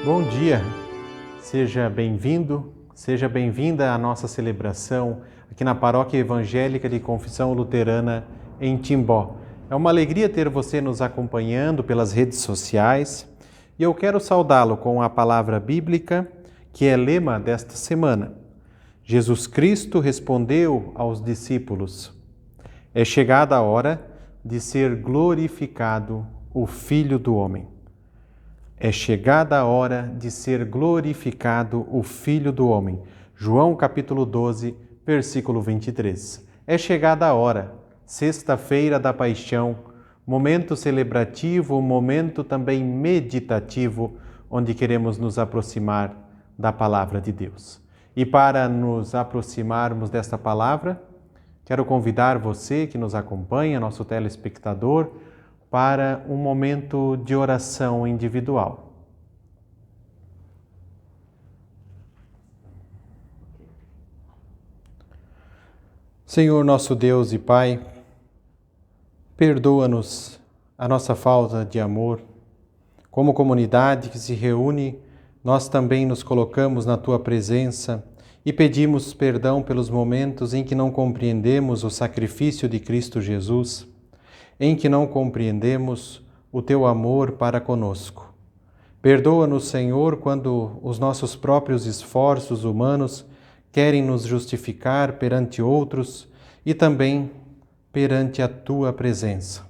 Bom dia, seja bem-vindo, seja bem-vinda à nossa celebração aqui na Paróquia Evangélica de Confissão Luterana em Timbó. É uma alegria ter você nos acompanhando pelas redes sociais e eu quero saudá-lo com a palavra bíblica que é lema desta semana. Jesus Cristo respondeu aos discípulos: é chegada a hora de ser glorificado o Filho do Homem. É chegada a hora de ser glorificado o Filho do Homem. João capítulo 12, versículo 23. É chegada a hora, sexta-feira da Paixão, momento celebrativo, momento também meditativo, onde queremos nos aproximar da Palavra de Deus. E para nos aproximarmos desta palavra, quero convidar você que nos acompanha, nosso telespectador, para um momento de oração individual. Senhor nosso Deus e Pai, perdoa-nos a nossa falta de amor. Como comunidade que se reúne, nós também nos colocamos na Tua presença e pedimos perdão pelos momentos em que não compreendemos o sacrifício de Cristo Jesus, em que não compreendemos o Teu amor para conosco. Perdoa-nos, Senhor, quando os nossos próprios esforços humanos querem nos justificar perante outros e também perante a Tua presença.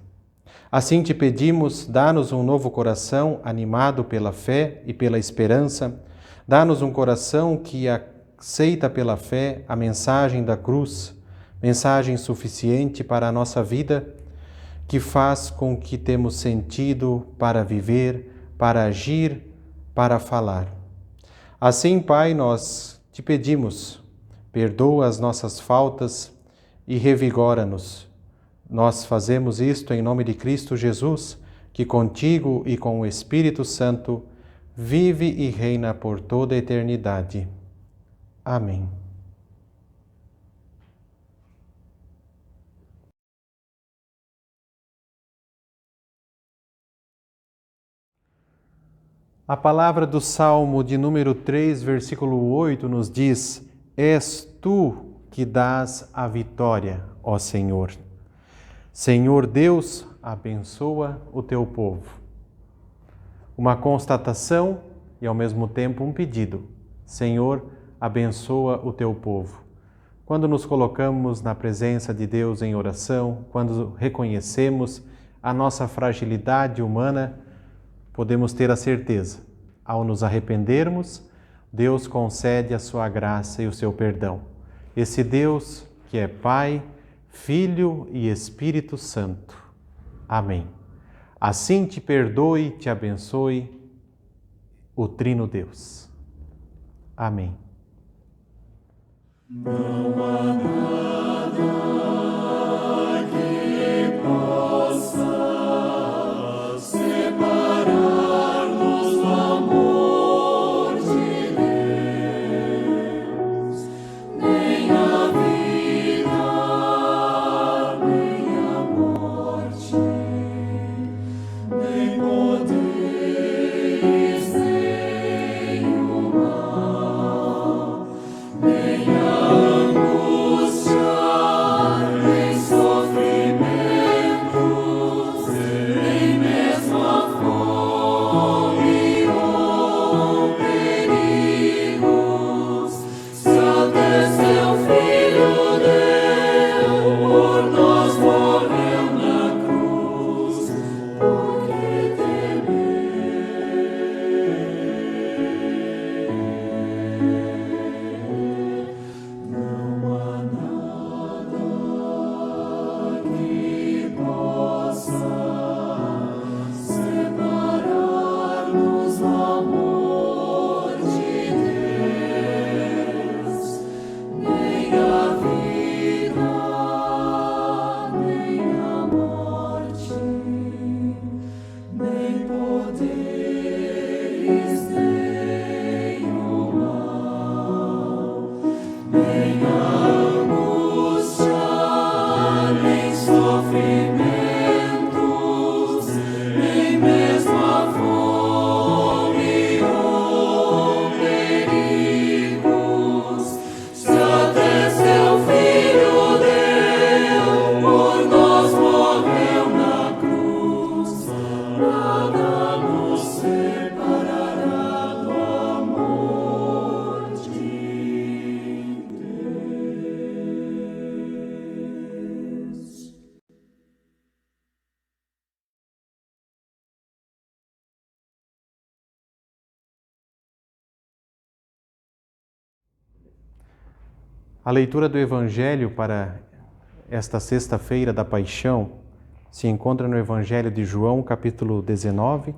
Assim te pedimos, dá-nos um novo coração animado pela fé e pela esperança, dá-nos um coração que aceita pela fé a mensagem da cruz, mensagem suficiente para a nossa vida, que faz com que temos sentido para viver, para agir, para falar. Assim, Pai, nós te pedimos, perdoa as nossas faltas e revigora-nos. Nós fazemos isto em nome de Cristo Jesus, que contigo e com o Espírito Santo vive e reina por toda a eternidade. Amém. A palavra do Salmo de número 3, versículo 8, nos diz: és tu que dás a vitória, ó Senhor. Senhor Deus, abençoa o teu povo. Uma constatação e ao mesmo tempo um pedido. Senhor, abençoa o teu povo. Quando nos colocamos na presença de Deus em oração, quando reconhecemos a nossa fragilidade humana, podemos ter a certeza, ao nos arrependermos, Deus concede a sua graça e o seu perdão. Esse Deus que é Pai, Filho e Espírito Santo. Amém. Assim te perdoe e te abençoe o Trino Deus. Amém. Não há nada que possa separar-nos do amor de Deus, nem a vida, nem a morte, nem poderes, nem o mal, nem a angústia, nem A leitura do Evangelho para esta sexta-feira da Paixão se encontra no Evangelho de João, capítulo 19,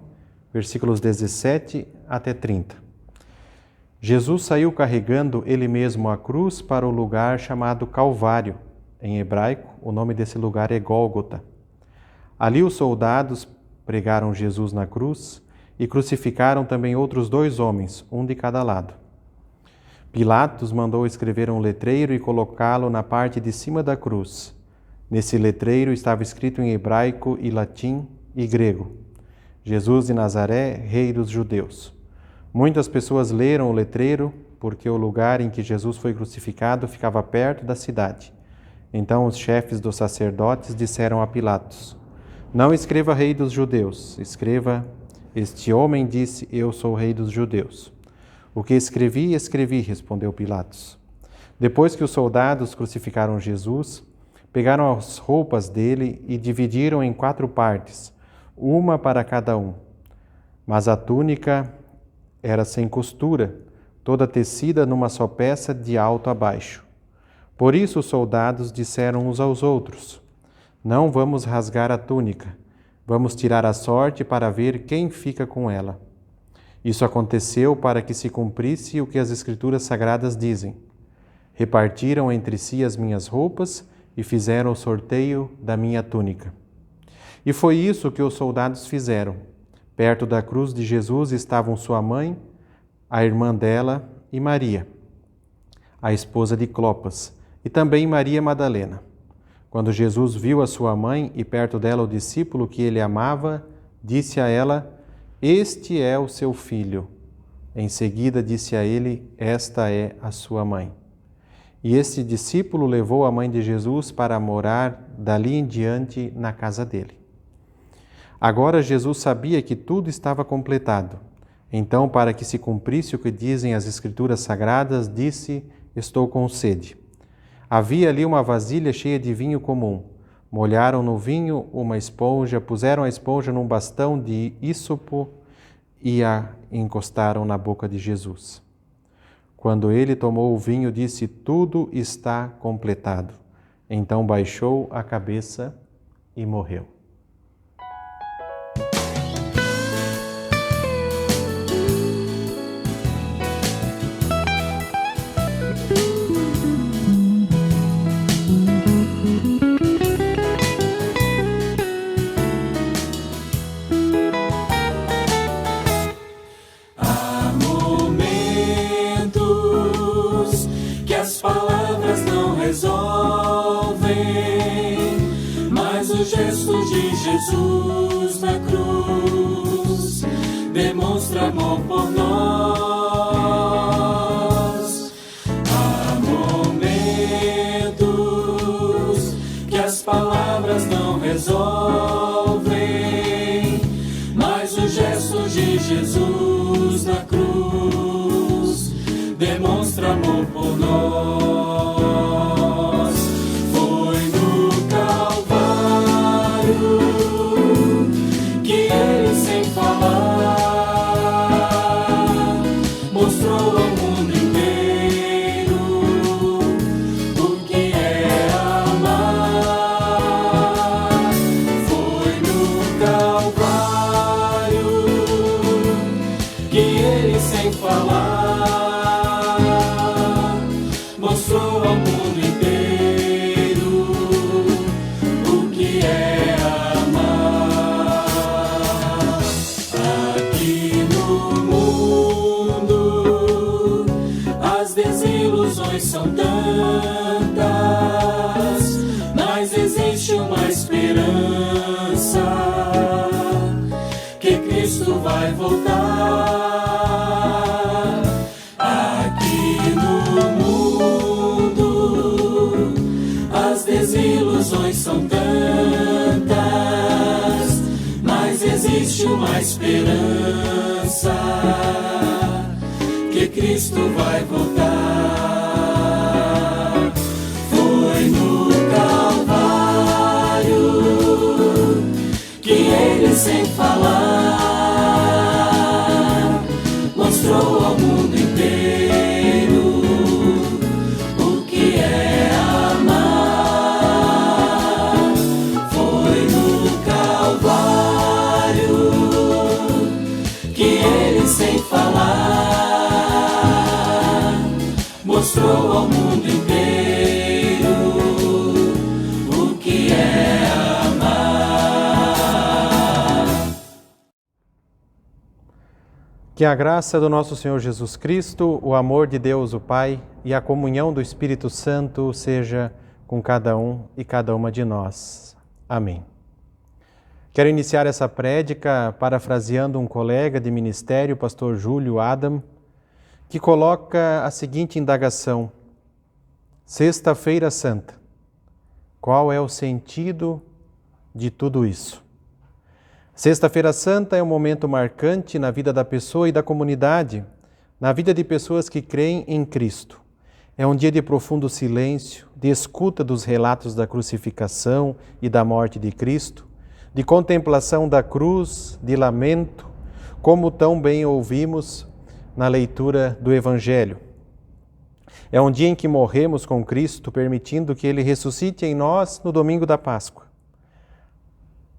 versículos 17 até 30. Jesus saiu carregando ele mesmo a cruz para o lugar chamado Calvário. Em hebraico, o nome desse lugar é Gólgota. Ali os soldados pregaram Jesus na cruz e crucificaram também outros 2 homens, um de cada lado. Pilatos mandou escrever um letreiro e colocá-lo na parte de cima da cruz. Nesse letreiro estava escrito em hebraico e latim e grego: Jesus de Nazaré, Rei dos Judeus. Muitas pessoas leram o letreiro porque o lugar em que Jesus foi crucificado ficava perto da cidade. Então os chefes dos sacerdotes disseram a Pilatos: não escreva Rei dos Judeus, escreva: este homem disse, eu sou o Rei dos Judeus. O que escrevi, escrevi, respondeu Pilatos. Depois que os soldados crucificaram Jesus, pegaram as roupas dele e dividiram em 4 partes, uma para cada um. Mas a túnica era sem costura, toda tecida numa só peça de alto a baixo. Por isso os soldados disseram uns aos outros: não vamos rasgar a túnica, vamos tirar a sorte para ver quem fica com ela. Isso aconteceu para que se cumprisse o que as Escrituras Sagradas dizem: repartiram entre si as minhas roupas e fizeram o sorteio da minha túnica. E foi isso que os soldados fizeram. Perto da cruz de Jesus estavam sua mãe, a irmã dela e Maria, a esposa de Clopas, e também Maria Madalena. Quando Jesus viu a sua mãe e perto dela o discípulo que ele amava, disse a ela: este é o seu filho. Em seguida disse a ele: esta é a sua mãe. E este discípulo levou a mãe de Jesus para morar dali em diante na casa dele. Agora Jesus sabia que tudo estava completado. Então, para que se cumprisse o que dizem as Escrituras Sagradas, disse: estou com sede. Havia ali uma vasilha cheia de vinho comum. Molharam no vinho uma esponja, puseram a esponja num bastão de ísopo e a encostaram na boca de Jesus. Quando ele tomou o vinho, disse: tudo está completado. Então baixou a cabeça e morreu. Jesus na cruz demonstra amor por nós. Há momentos que as palavras não resolvem, mas o gesto de Jesus na cruz demonstra amor por nós. São tantas, mas existe uma esperança, que Cristo vai voltar. Aqui no mundo as desilusões são tantas, mas existe uma esperança, que Cristo vai voltar. No Calvário, que ele sem falar mostrou ao mundo inteiro o que é que ele sem falar mostrou ao mundo inteiro o que é amar. Que a graça do nosso Senhor Jesus Cristo, o amor de Deus o Pai e a comunhão do Espírito Santo seja com cada um e cada uma de nós. Amém. Quero iniciar essa prédica parafraseando um colega de ministério, o pastor Júlio Adam, que coloca a seguinte indagação: Sexta-feira Santa, qual é o sentido de tudo isso? Sexta-feira Santa é um momento marcante na vida da pessoa e da comunidade, na vida de pessoas que creem em Cristo. É um dia de profundo silêncio, de escuta dos relatos da crucificação e da morte de Cristo, de contemplação da cruz, de lamento, como tão bem ouvimos na leitura do Evangelho. É um dia em que morremos com Cristo, permitindo que Ele ressuscite em nós no domingo da Páscoa.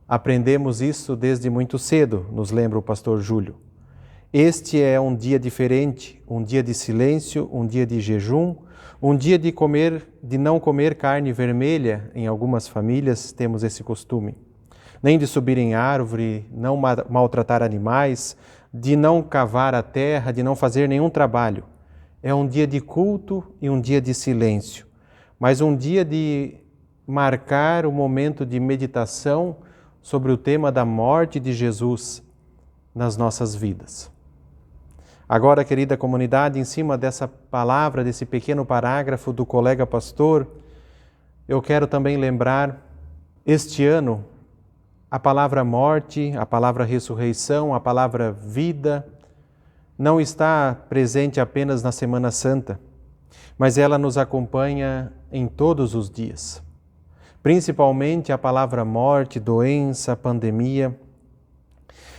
Aprendemos isso desde muito cedo, nos lembra o pastor Júlio. Este é um dia diferente, um dia de silêncio, um dia de jejum, um dia de não comer carne vermelha. Em algumas famílias temos esse costume. Nem de subir em árvore, não maltratar animais, de não cavar a terra, de não fazer nenhum trabalho. É um dia de culto e um dia de silêncio, mas um dia de marcar o momento de meditação sobre o tema da morte de Jesus nas nossas vidas. Agora, querida comunidade, em cima dessa palavra, desse pequeno parágrafo do colega pastor, eu quero também lembrar, este ano, a palavra morte, a palavra ressurreição, a palavra vida, não está presente apenas na Semana Santa, mas ela nos acompanha em todos os dias. Principalmente a palavra morte, doença, pandemia,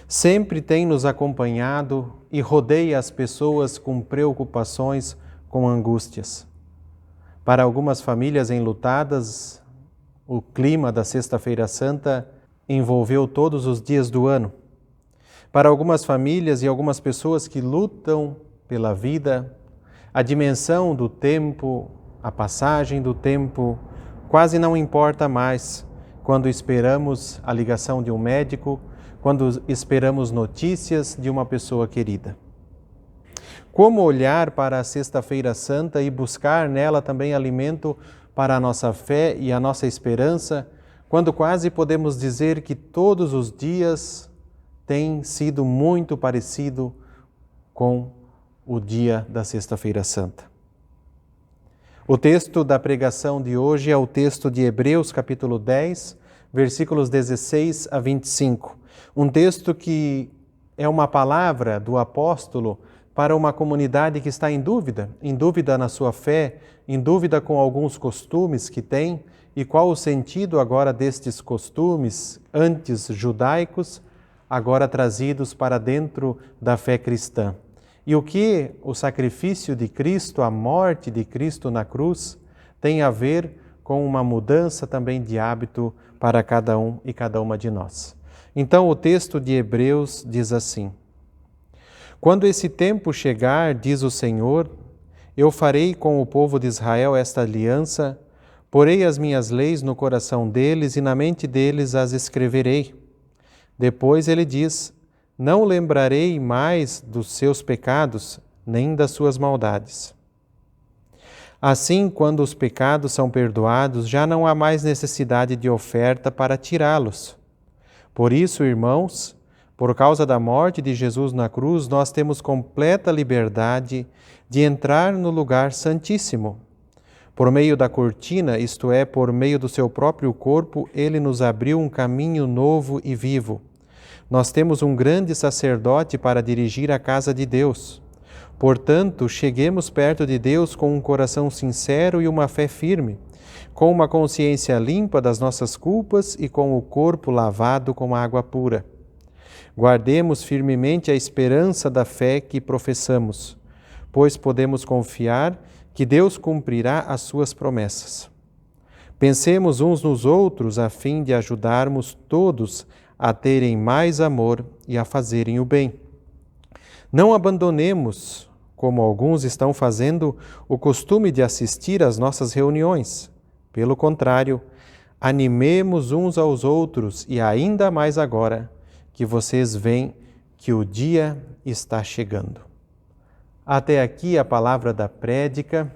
sempre tem nos acompanhado e rodeia as pessoas com preocupações, com angústias. Para algumas famílias enlutadas, o clima da Sexta-feira Santa envolveu todos os dias do ano. Para algumas famílias e algumas pessoas que lutam pela vida, a dimensão do tempo, a passagem do tempo, quase não importa mais quando esperamos a ligação de um médico, quando esperamos notícias de uma pessoa querida. Como olhar para a Sexta-feira Santa e buscar nela também alimento para a nossa fé e a nossa esperança, quando quase podemos dizer que todos os dias têm sido muito parecido com o dia da Sexta-feira Santa? O texto da pregação de hoje é o texto de Hebreus, capítulo 10, versículos 16 a 25. Um texto que é uma palavra do apóstolo para uma comunidade que está em dúvida na sua fé, em dúvida com alguns costumes que tem, e qual o sentido agora destes costumes antes judaicos, agora trazidos para dentro da fé cristã. E o que o sacrifício de Cristo, a morte de Cristo na cruz, tem a ver com uma mudança também de hábito para cada um e cada uma de nós. Então o texto de Hebreus diz assim: Quando esse tempo chegar, diz o Senhor, eu farei com o povo de Israel esta aliança, porei as minhas leis no coração deles e na mente deles as escreverei. Depois ele diz: Não lembrarei mais dos seus pecados, nem das suas maldades. Assim, quando os pecados são perdoados, já não há mais necessidade de oferta para tirá-los. Por isso, irmãos, por causa da morte de Jesus na cruz, nós temos completa liberdade de entrar no lugar santíssimo. Por meio da cortina, isto é, por meio do seu próprio corpo, ele nos abriu um caminho novo e vivo. Nós temos um grande sacerdote para dirigir a casa de Deus. Portanto, cheguemos perto de Deus com um coração sincero e uma fé firme, com uma consciência limpa das nossas culpas e com o corpo lavado com água pura. Guardemos firmemente a esperança da fé que professamos, pois podemos confiar que Deus cumprirá as suas promessas. Pensemos uns nos outros a fim de ajudarmos todos a terem mais amor e a fazerem o bem. Não abandonemos, como alguns estão fazendo, o costume de assistir às nossas reuniões. Pelo contrário, animemos uns aos outros e ainda mais agora que vocês veem que o dia está chegando. Até aqui a palavra da prédica,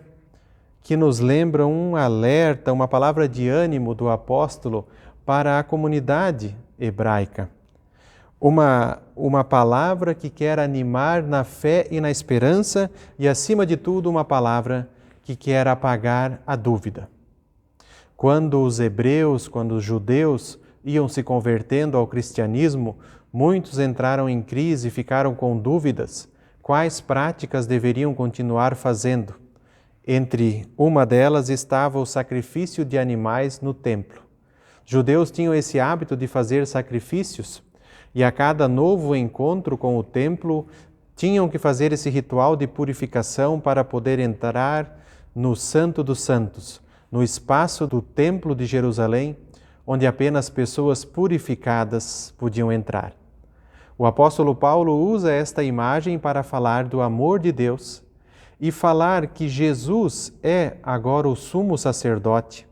que nos lembra um alerta, uma palavra de ânimo do apóstolo para a comunidade hebraica. Uma palavra que quer animar na fé e na esperança e, acima de tudo, uma palavra que quer apagar a dúvida. Quando os hebreus, quando os judeus iam se convertendo ao cristianismo, muitos entraram em crise e ficaram com dúvidas quais práticas deveriam continuar fazendo. Entre uma delas estava o sacrifício de animais no templo. Judeus tinham esse hábito de fazer sacrifícios e a cada novo encontro com o templo tinham que fazer esse ritual de purificação para poder entrar no Santo dos Santos, no espaço do Templo de Jerusalém, onde apenas pessoas purificadas podiam entrar. O apóstolo Paulo usa esta imagem para falar do amor de Deus e falar que Jesus é agora o sumo sacerdote,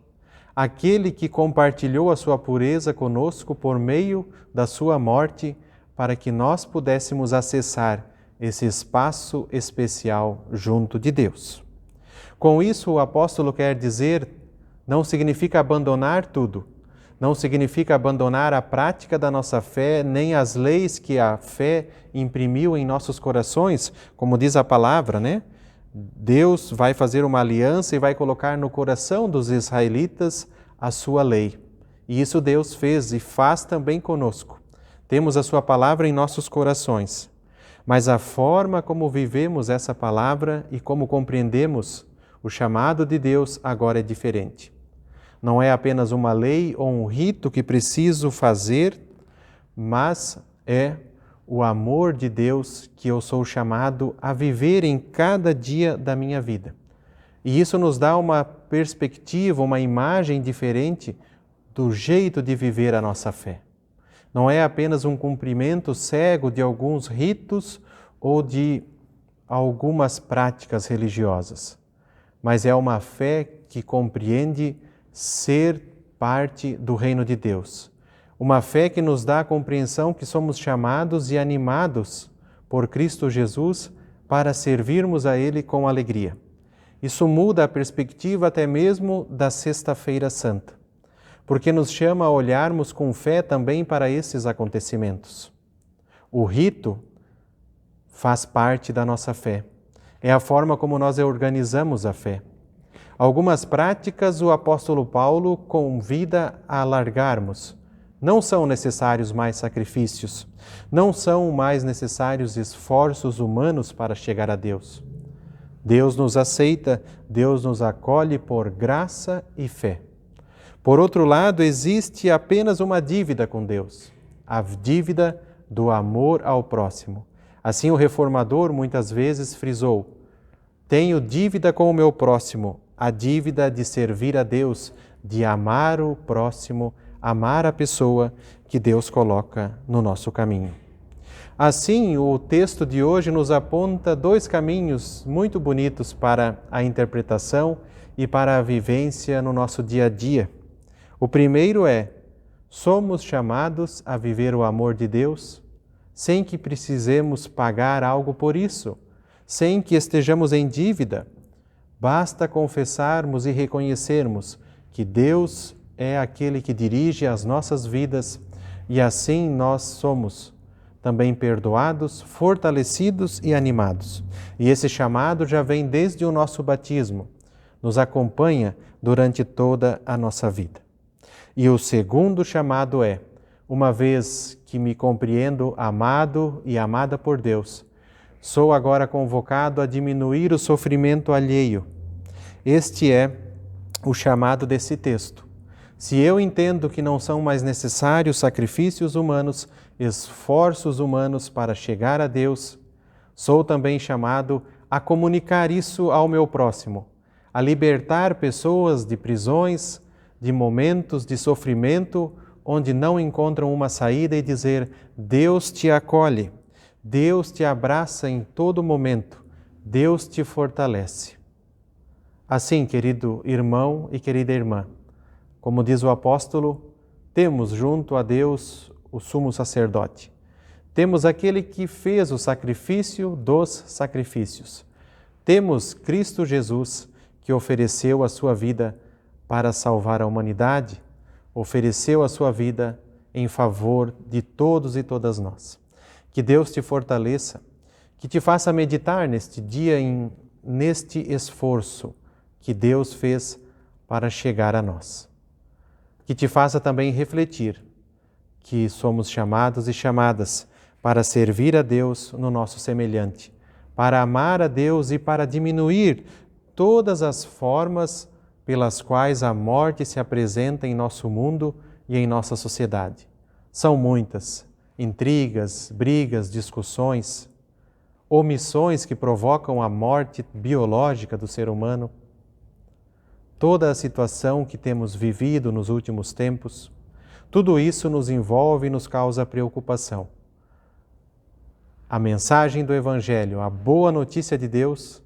aquele que compartilhou a sua pureza conosco por meio da sua morte, para que nós pudéssemos acessar esse espaço especial junto de Deus. Com isso, o apóstolo quer dizer, não significa abandonar tudo, não significa abandonar a prática da nossa fé, nem as leis que a fé imprimiu em nossos corações, como diz a palavra, né? Deus vai fazer uma aliança e vai colocar no coração dos israelitas a sua lei. E isso Deus fez e faz também conosco. Temos a sua palavra em nossos corações. Mas a forma como vivemos essa palavra e como compreendemos o chamado de Deus agora é diferente. Não é apenas uma lei ou um rito que preciso fazer, mas é o amor de Deus que eu sou chamado a viver em cada dia da minha vida. E isso nos dá uma perspectiva, uma imagem diferente do jeito de viver a nossa fé. Não é apenas um cumprimento cego de alguns ritos ou de algumas práticas religiosas, mas é uma fé que compreende ser parte do reino de Deus. Uma fé que nos dá a compreensão que somos chamados e animados por Cristo Jesus para servirmos a Ele com alegria. Isso muda a perspectiva até mesmo da Sexta-feira Santa, porque nos chama a olharmos com fé também para esses acontecimentos. O rito faz parte da nossa fé. É a forma como nós organizamos a fé. Algumas práticas o apóstolo Paulo convida a largarmos. Não são necessários mais sacrifícios, não são mais necessários esforços humanos para chegar a Deus. Deus nos aceita, Deus nos acolhe por graça e fé. Por outro lado, existe apenas uma dívida com Deus, a dívida do amor ao próximo. Assim o reformador muitas vezes frisou: tenho dívida com o meu próximo, a dívida de servir a Deus, de amar o próximo, amar a pessoa que Deus coloca no nosso caminho. Assim, o texto de hoje nos aponta dois caminhos muito bonitos para a interpretação e para a vivência no nosso dia a dia. O primeiro é: somos chamados a viver o amor de Deus sem que precisemos pagar algo por isso, sem que estejamos em dívida. Basta confessarmos e reconhecermos que Deus é aquele que dirige as nossas vidas e assim nós somos também perdoados, fortalecidos e animados. E esse chamado já vem desde o nosso batismo, nos acompanha durante toda a nossa vida. E o segundo chamado é: uma vez que me compreendo amado e amada por Deus, sou agora convocado a diminuir o sofrimento alheio. Este é o chamado desse texto. Se eu entendo que não são mais necessários sacrifícios humanos, esforços humanos para chegar a Deus, sou também chamado a comunicar isso ao meu próximo, a libertar pessoas de prisões, de momentos de sofrimento onde não encontram uma saída e dizer: Deus te acolhe, Deus te abraça em todo momento, Deus te fortalece. Assim, querido irmão e querida irmã, como diz o apóstolo, temos junto a Deus o sumo sacerdote. Temos aquele que fez o sacrifício dos sacrifícios. Temos Cristo Jesus, que ofereceu a sua vida para salvar a humanidade, ofereceu a sua vida em favor de todos e todas nós. Que Deus te fortaleça, que te faça meditar neste dia, neste esforço que Deus fez para chegar a nós. Que te faça também refletir que somos chamados e chamadas para servir a Deus no nosso semelhante, para amar a Deus e para diminuir todas as formas pelas quais a morte se apresenta em nosso mundo e em nossa sociedade. São muitas: intrigas, brigas, discussões, omissões que provocam a morte biológica do ser humano. Toda a situação que temos vivido nos últimos tempos, tudo isso nos envolve e nos causa preocupação. A mensagem do Evangelho, a boa notícia de Deus,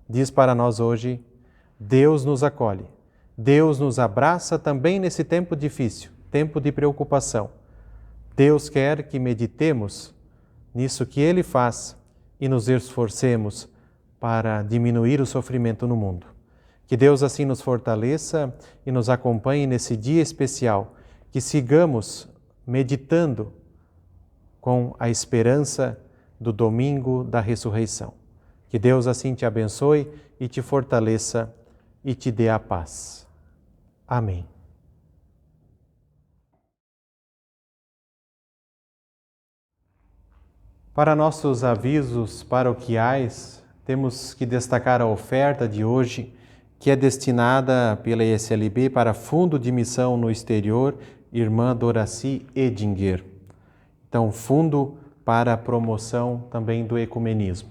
diz para nós hoje: Deus nos acolhe, Deus nos abraça também nesse tempo difícil, tempo de preocupação. Deus quer que meditemos nisso que Ele faz e nos esforcemos para diminuir o sofrimento no mundo. Que Deus assim nos fortaleça e nos acompanhe nesse dia especial, que sigamos meditando com a esperança do domingo da ressurreição. Que Deus assim te abençoe e te fortaleça e te dê a paz. Amém. Para nossos avisos paroquiais, temos que destacar a oferta de hoje, que é destinada pela ESLB para Fundo de Missão no Exterior, Irmã Doraci Edinger. Então, fundo para a promoção também do ecumenismo.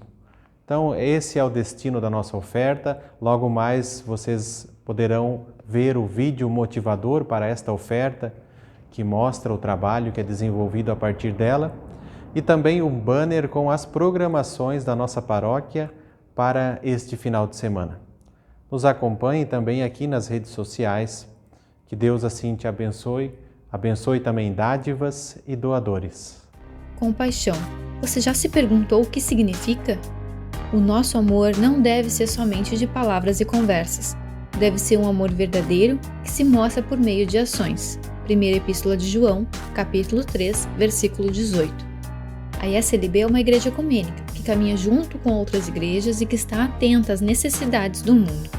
Então, esse é o destino da nossa oferta. Logo mais, vocês poderão ver o vídeo motivador para esta oferta, que mostra o trabalho que é desenvolvido a partir dela, e também um banner com as programações da nossa paróquia para este final de semana. Nos acompanhe também aqui nas redes sociais. Que Deus assim te abençoe, abençoe também dádivas e doadores. Compaixão. Você já se perguntou o que significa? O nosso amor não deve ser somente de palavras e conversas. Deve ser um amor verdadeiro que se mostra por meio de ações. Primeira Epístola de João, capítulo 3, versículo 18. A ESLB é uma igreja ecumênica que caminha junto com outras igrejas e que está atenta às necessidades do mundo.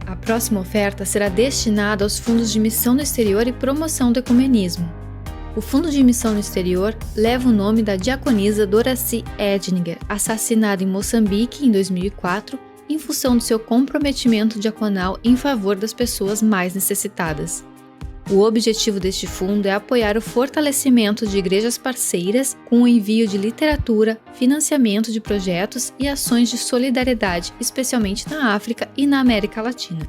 A próxima oferta será destinada aos fundos de missão no exterior e promoção do ecumenismo. O Fundo de Missão no Exterior leva o nome da diaconisa Doraci Edinger, assassinada em Moçambique em 2004, em função do seu comprometimento diaconal em favor das pessoas mais necessitadas. O objetivo deste fundo é apoiar o fortalecimento de igrejas parceiras com o envio de literatura, financiamento de projetos e ações de solidariedade, especialmente na África e na América Latina.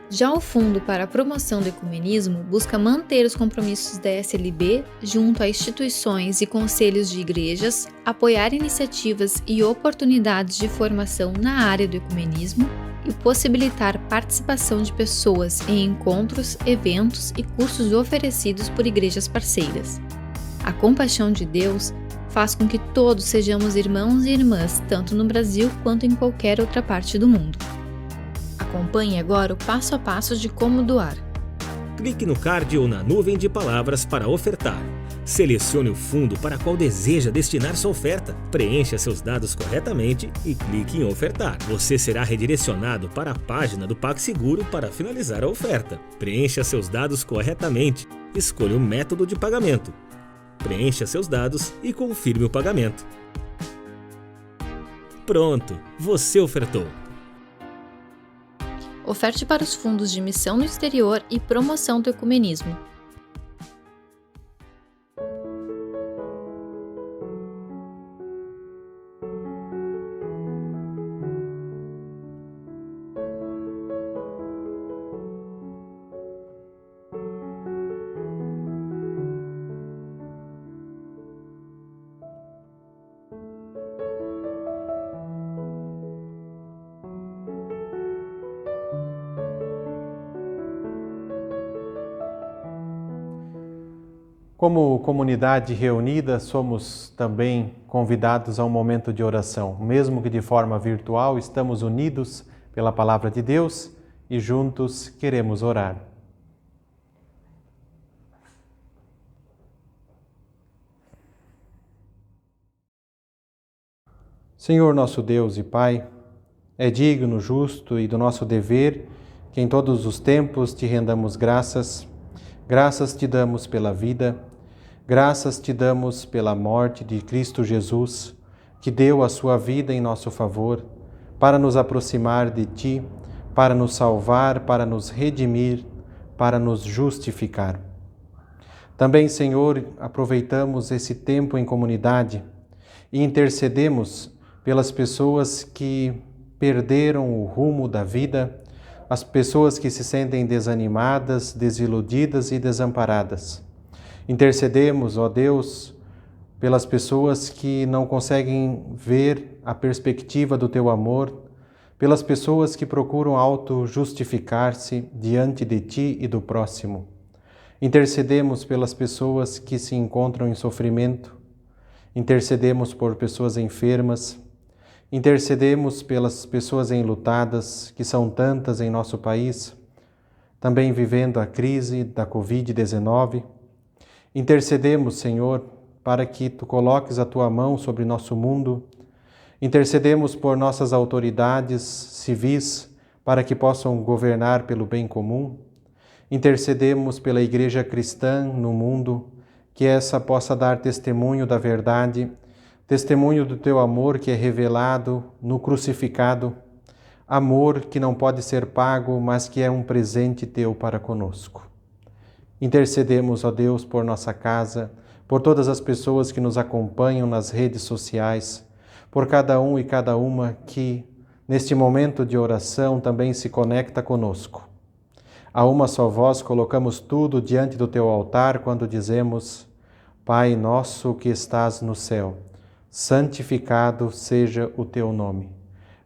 Já o Fundo para a Promoção do Ecumenismo busca manter os compromissos da ESLB junto a instituições e conselhos de igrejas, apoiar iniciativas e oportunidades de formação na área do ecumenismo e possibilitar participação de pessoas em encontros, eventos e cursos oferecidos por igrejas parceiras. A compaixão de Deus faz com que todos sejamos irmãos e irmãs, tanto no Brasil quanto em qualquer outra parte do mundo. Acompanhe agora o passo a passo de como doar. Clique no card ou na nuvem de palavras para ofertar. Selecione o fundo para qual deseja destinar sua oferta. Preencha seus dados corretamente e clique em ofertar. Você será redirecionado para a página do PagSeguro para finalizar a oferta. Preencha seus dados corretamente. Escolha o método de pagamento. Preencha seus dados e confirme o pagamento. Pronto, você ofertou. Oferte para os fundos de missão no exterior e promoção do ecumenismo. Como comunidade reunida, somos também convidados a um momento de oração. Mesmo que de forma virtual, estamos unidos pela Palavra de Deus e juntos queremos orar. Senhor nosso Deus e Pai, é digno, justo e do nosso dever que em todos os tempos te rendamos graças. Graças te damos pela vida, graças te damos pela morte de Cristo Jesus, que deu a sua vida em nosso favor, para nos aproximar de ti, para nos salvar, para nos redimir, para nos justificar. Também, Senhor, aproveitamos esse tempo em comunidade e intercedemos pelas pessoas que perderam o rumo da vida, as pessoas que se sentem desanimadas, desiludidas e desamparadas. Intercedemos, ó Deus, pelas pessoas que não conseguem ver a perspectiva do Teu amor, pelas pessoas que procuram auto-justificar-se diante de Ti e do próximo. Intercedemos pelas pessoas que se encontram em sofrimento, intercedemos por pessoas enfermas, intercedemos pelas pessoas enlutadas, que são tantas em nosso país, também vivendo a crise da Covid-19. Intercedemos, Senhor, para que Tu coloques a Tua mão sobre nosso mundo. Intercedemos por nossas autoridades civis, para que possam governar pelo bem comum. Intercedemos pela Igreja cristã no mundo, que essa possa dar testemunho da verdade, testemunho do Teu amor que é revelado no crucificado, amor que não pode ser pago, mas que é um presente Teu para conosco. Intercedemos, ó Deus, por nossa casa, por todas as pessoas que nos acompanham nas redes sociais, por cada um e cada uma que, neste momento de oração, também se conecta conosco. A uma só voz colocamos tudo diante do Teu altar quando dizemos: Pai nosso que estás no céu, santificado seja o Teu nome.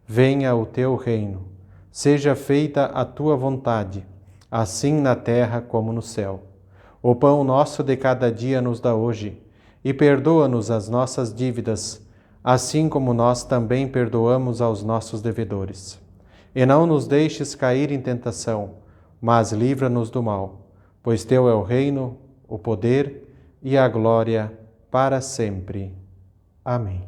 Venha o Teu reino. Seja feita a Tua vontade, assim na terra como no céu. O pão nosso de cada dia nos dá hoje, e perdoa-nos as nossas dívidas, assim como nós também perdoamos aos nossos devedores. E não nos deixes cair em tentação, mas livra-nos do mal, pois Teu é o reino, o poder e a glória para sempre. Amém.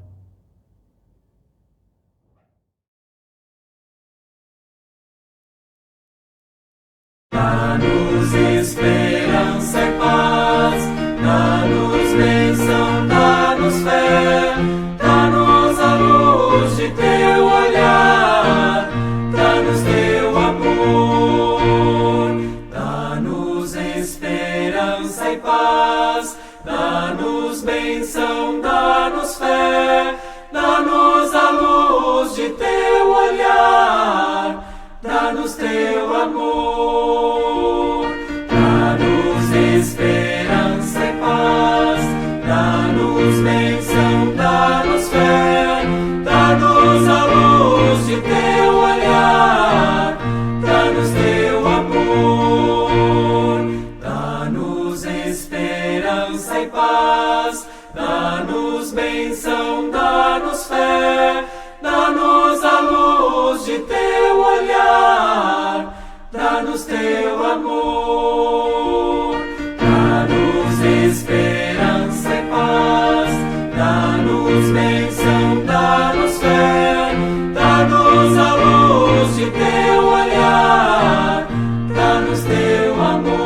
Dá-nos esperança e paz, dá-nos bênção, dá-nos fé, dá-nos a luz de Teu olhar, dá-nos Teu amor. Dá-nos esperança e paz, dá-nos bênção, dá-nos fé, dá-nos a luz de Teu olhar, dá-nos Teu amor. Dá-nos esperança e paz, dá-nos bênção, dá-nos fé, dá-nos a luz de Teu olhar, dá-nos Teu amor. Dá-nos esperança e paz, dá-nos bênção, dá-nos fé, dá-nos a luz de Teu olhar, dá-nos Teu amor. Dá-nos esperança e paz, dá-nos bênção, dá-nos fé, dá-nos a luz de Teu olhar, dá-nos Teu amor.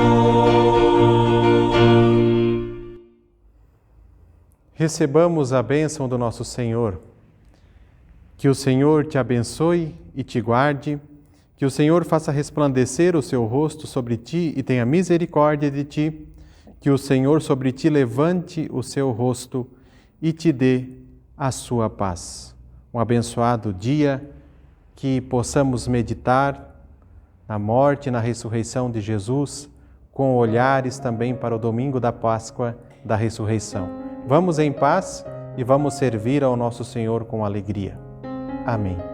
Recebamos a bênção do nosso Senhor. Que o Senhor te abençoe e te guarde, que o Senhor faça resplandecer o seu rosto sobre ti e tenha misericórdia de ti, que o Senhor sobre ti levante o seu rosto e te dê a sua paz. Um abençoado dia, que possamos meditar na morte e na ressurreição de Jesus, com olhares também para o domingo da Páscoa da ressurreição. Vamos em paz e vamos servir ao nosso Senhor com alegria. Amém.